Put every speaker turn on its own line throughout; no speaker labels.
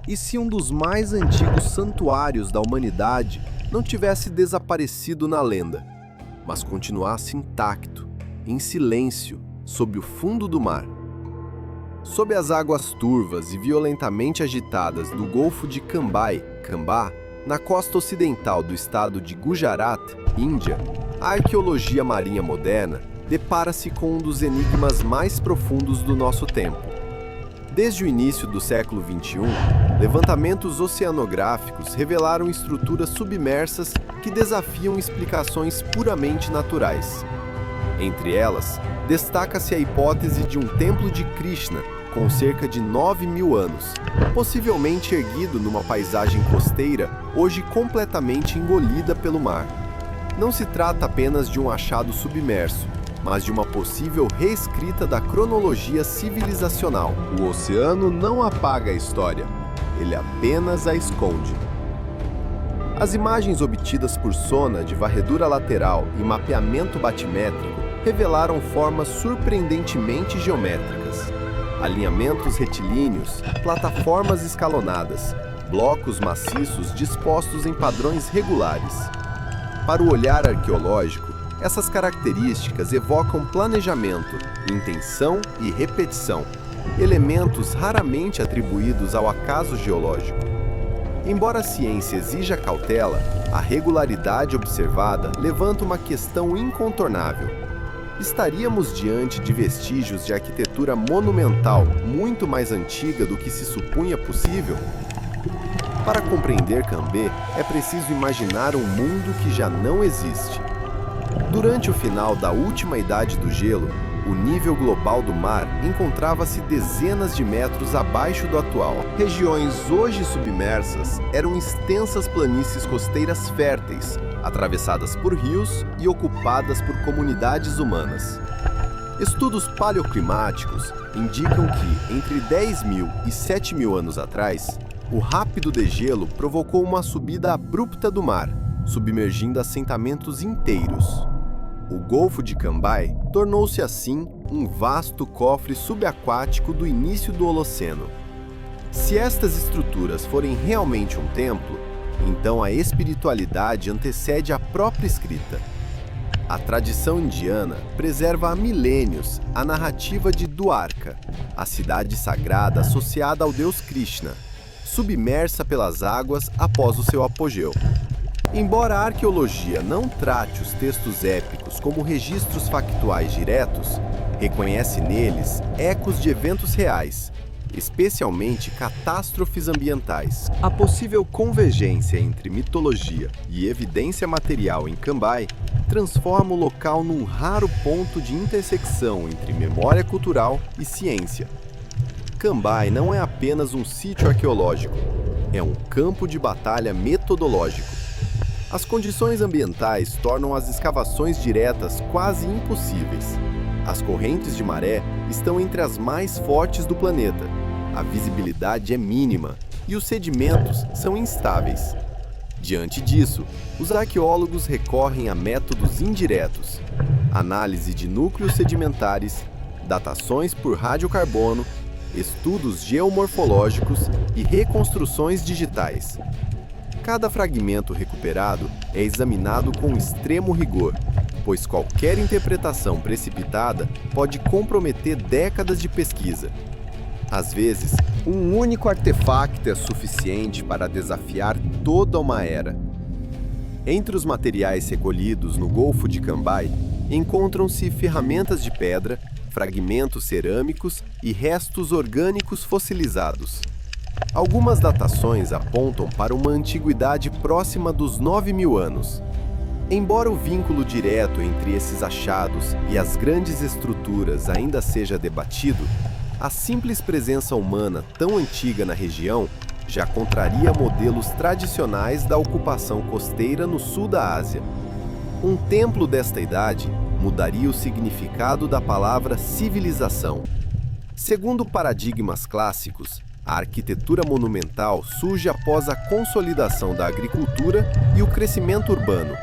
E se um dos mais antigos santuários da humanidade não tivesse desaparecido na lenda, mas continuasse intacto, em silêncio, sob o fundo do mar? Sob as águas turvas e violentamente agitadas do Golfo de Cambai, Cambá, na costa ocidental do estado de Gujarat, Índia, a arqueologia marinha moderna depara-se com um dos enigmas mais profundos do nosso tempo. Desde o início do século XXI, levantamentos oceanográficos revelaram estruturas submersas que desafiam explicações puramente naturais. Entre elas, destaca-se a hipótese de um templo de Krishna com cerca de 9.000 anos, possivelmente erguido numa paisagem costeira hoje completamente engolida pelo mar. Não se trata apenas de um achado submerso, mas de uma possível reescrita da cronologia civilizacional. O oceano não apaga a história, ele apenas a esconde. As imagens obtidas por sonda de varredura lateral e mapeamento batimétrico revelaram formas surpreendentemente geométricas. Alinhamentos retilíneos, plataformas escalonadas, blocos maciços dispostos em padrões regulares. Para o olhar arqueológico, essas características evocam planejamento, intenção e repetição, elementos raramente atribuídos ao acaso geológico. Embora a ciência exija cautela, a regularidade observada levanta uma questão incontornável. Estaríamos diante de vestígios de arquitetura monumental muito mais antiga do que se supunha possível? Para compreender Cambé, é preciso imaginar um mundo que já não existe. Durante o final da última idade do gelo, o nível global do mar encontrava-se dezenas de metros abaixo do atual. Regiões hoje submersas eram extensas planícies costeiras férteis, atravessadas por rios e ocupadas por comunidades humanas. Estudos paleoclimáticos indicam que, entre 10.000 e 7.000 anos atrás, o rápido degelo provocou uma subida abrupta do mar, submergindo assentamentos inteiros. O Golfo de Cambai tornou-se assim um vasto cofre subaquático do início do Holoceno. Se estas estruturas forem realmente um templo, então a espiritualidade antecede a própria escrita. A tradição indiana preserva há milênios a narrativa de Dwarka, a cidade sagrada associada ao deus Krishna, submersa pelas águas após o seu apogeu. Embora a arqueologia não trate os textos épicos como registros factuais diretos, reconhece neles ecos de eventos reais, especialmente catástrofes ambientais. A possível convergência entre mitologia e evidência material em Cambai transforma o local num raro ponto de intersecção entre memória cultural e ciência. Cambai não é apenas um sítio arqueológico, é um campo de batalha metodológico. As condições ambientais tornam as escavações diretas quase impossíveis. As correntes de maré estão entre as mais fortes do planeta. A visibilidade é mínima e os sedimentos são instáveis. Diante disso, os arqueólogos recorrem a métodos indiretos: análise de núcleos sedimentares, datações por radiocarbono, estudos geomorfológicos e reconstruções digitais. Cada fragmento recuperado é examinado com extremo rigor, pois qualquer interpretação precipitada pode comprometer décadas de pesquisa. Às vezes, um único artefacto é suficiente para desafiar toda uma era. Entre os materiais recolhidos no Golfo de Cambai, encontram-se ferramentas de pedra, fragmentos cerâmicos e restos orgânicos fossilizados. Algumas datações apontam para uma antiguidade próxima dos 9.000 anos. Embora o vínculo direto entre esses achados e as grandes estruturas ainda seja debatido, a simples presença humana tão antiga na região já contraria modelos tradicionais da ocupação costeira no sul da Ásia. Um templo desta idade mudaria o significado da palavra civilização. Segundo paradigmas clássicos, a arquitetura monumental surge após a consolidação da agricultura e o crescimento urbano.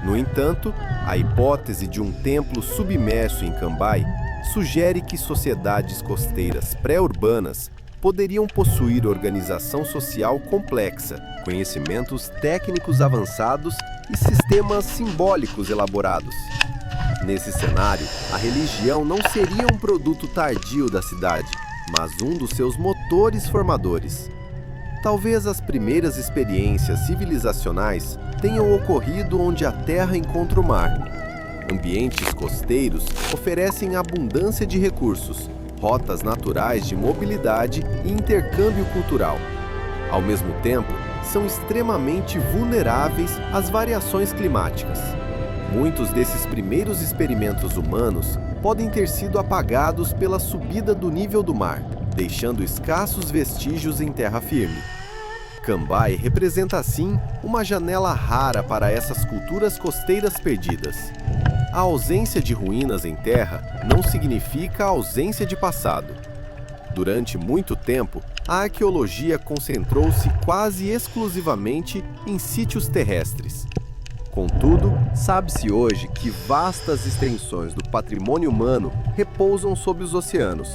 No entanto, a hipótese de um templo submerso em Cambai sugere que sociedades costeiras pré-urbanas poderiam possuir organização social complexa, conhecimentos técnicos avançados e sistemas simbólicos elaborados. Nesse cenário, a religião não seria um produto tardio da cidade, mas um dos seus motores formadores. Talvez as primeiras experiências civilizacionais tenham ocorrido onde a terra encontra o mar. Ambientes costeiros oferecem abundância de recursos, rotas naturais de mobilidade e intercâmbio cultural. Ao mesmo tempo, são extremamente vulneráveis às variações climáticas. Muitos desses primeiros experimentos humanos podem ter sido apagados pela subida do nível do mar, deixando escassos vestígios em terra firme. Cambay representa, assim, uma janela rara para essas culturas costeiras perdidas. A ausência de ruínas em terra não significa a ausência de passado. Durante muito tempo, a arqueologia concentrou-se quase exclusivamente em sítios terrestres. Contudo, sabe-se hoje que vastas extensões do patrimônio humano repousam sob os oceanos.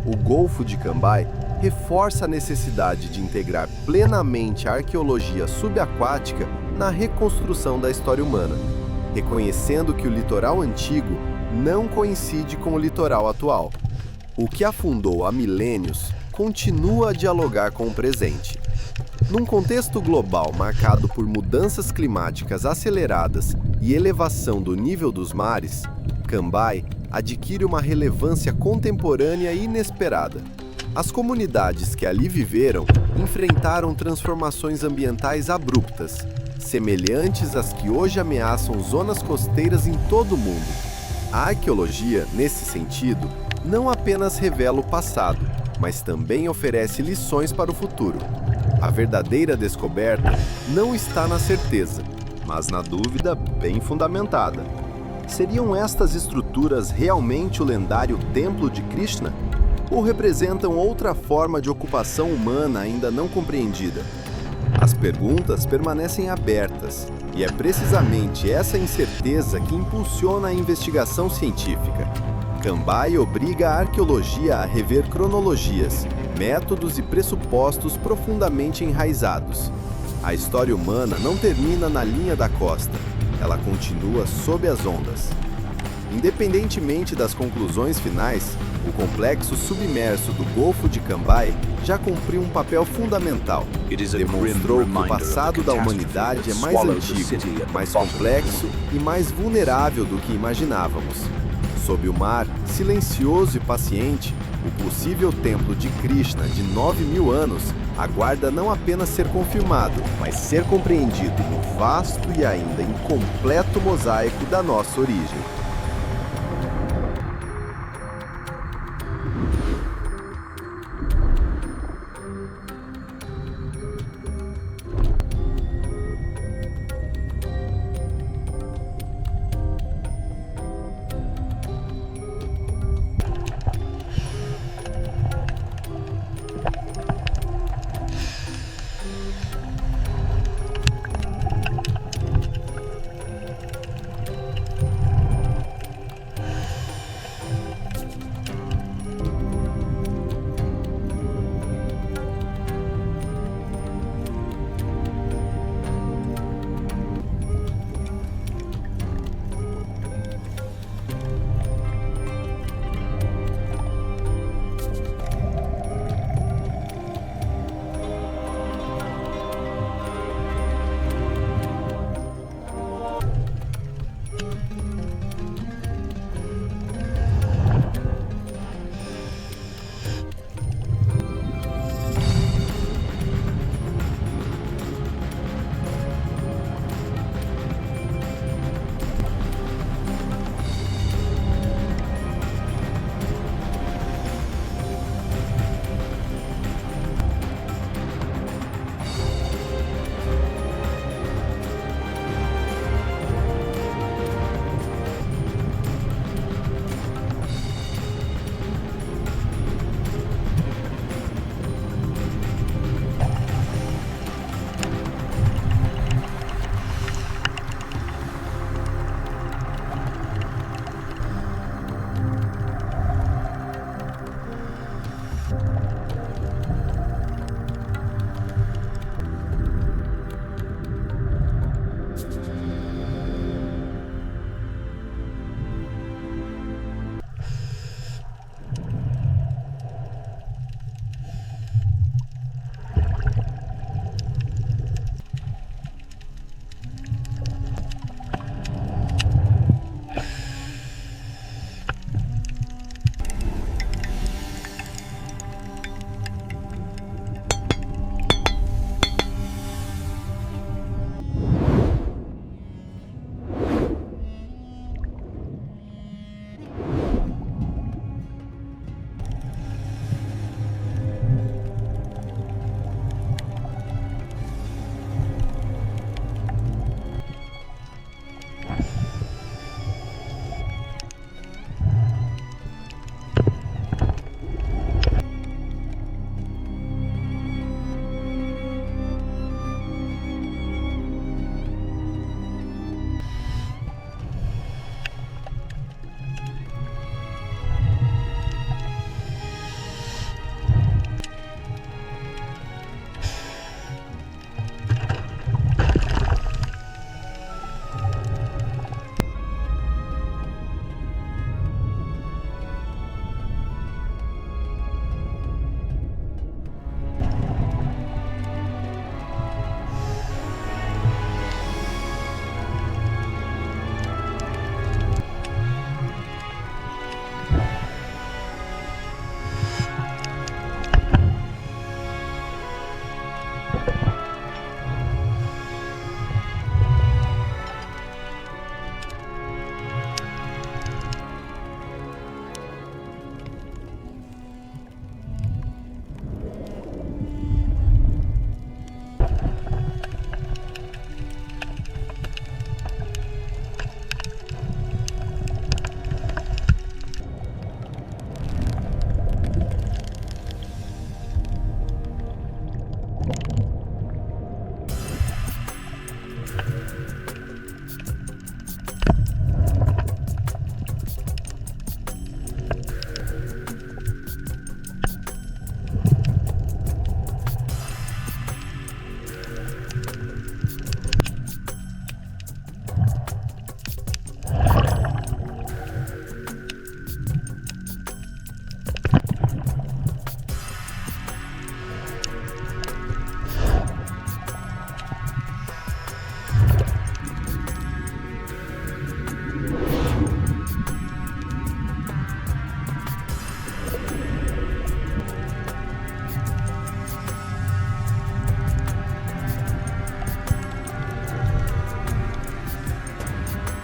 O Golfo de Cambay reforça a necessidade de integrar plenamente a arqueologia subaquática na reconstrução da história humana, reconhecendo que o litoral antigo não coincide com o litoral atual. O que afundou há milênios continua a dialogar com o presente. Num contexto global marcado por mudanças climáticas aceleradas e elevação do nível dos mares, Cambay adquire uma relevância contemporânea inesperada. As comunidades que ali viveram enfrentaram transformações ambientais abruptas, semelhantes às que hoje ameaçam zonas costeiras em todo o mundo. A arqueologia, nesse sentido, não apenas revela o passado, mas também oferece lições para o futuro. A verdadeira descoberta não está na certeza, mas na dúvida bem fundamentada. Seriam estas estruturas realmente o lendário Templo de Krishna? Ou representam outra forma de ocupação humana ainda não compreendida? As perguntas permanecem abertas, e é precisamente essa incerteza que impulsiona a investigação científica. Cambay obriga a arqueologia a rever cronologias, métodos e pressupostos profundamente enraizados. A história humana não termina na linha da costa, ela continua sob as ondas. Independentemente das conclusões finais, o complexo submerso do Golfo de Cambay já cumpriu um papel fundamental. Demonstrou que o passado da humanidade é mais antigo, mais complexo e mais vulnerável do que imaginávamos. Sob o mar, silencioso e paciente, o possível templo de Krishna de 9.000 anos aguarda não apenas ser confirmado, mas ser compreendido no vasto e ainda incompleto mosaico da nossa origem.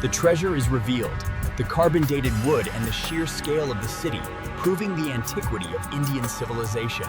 The treasure is revealed, the carbon-dated wood and the sheer scale of the city, proving the antiquity of Indian civilization.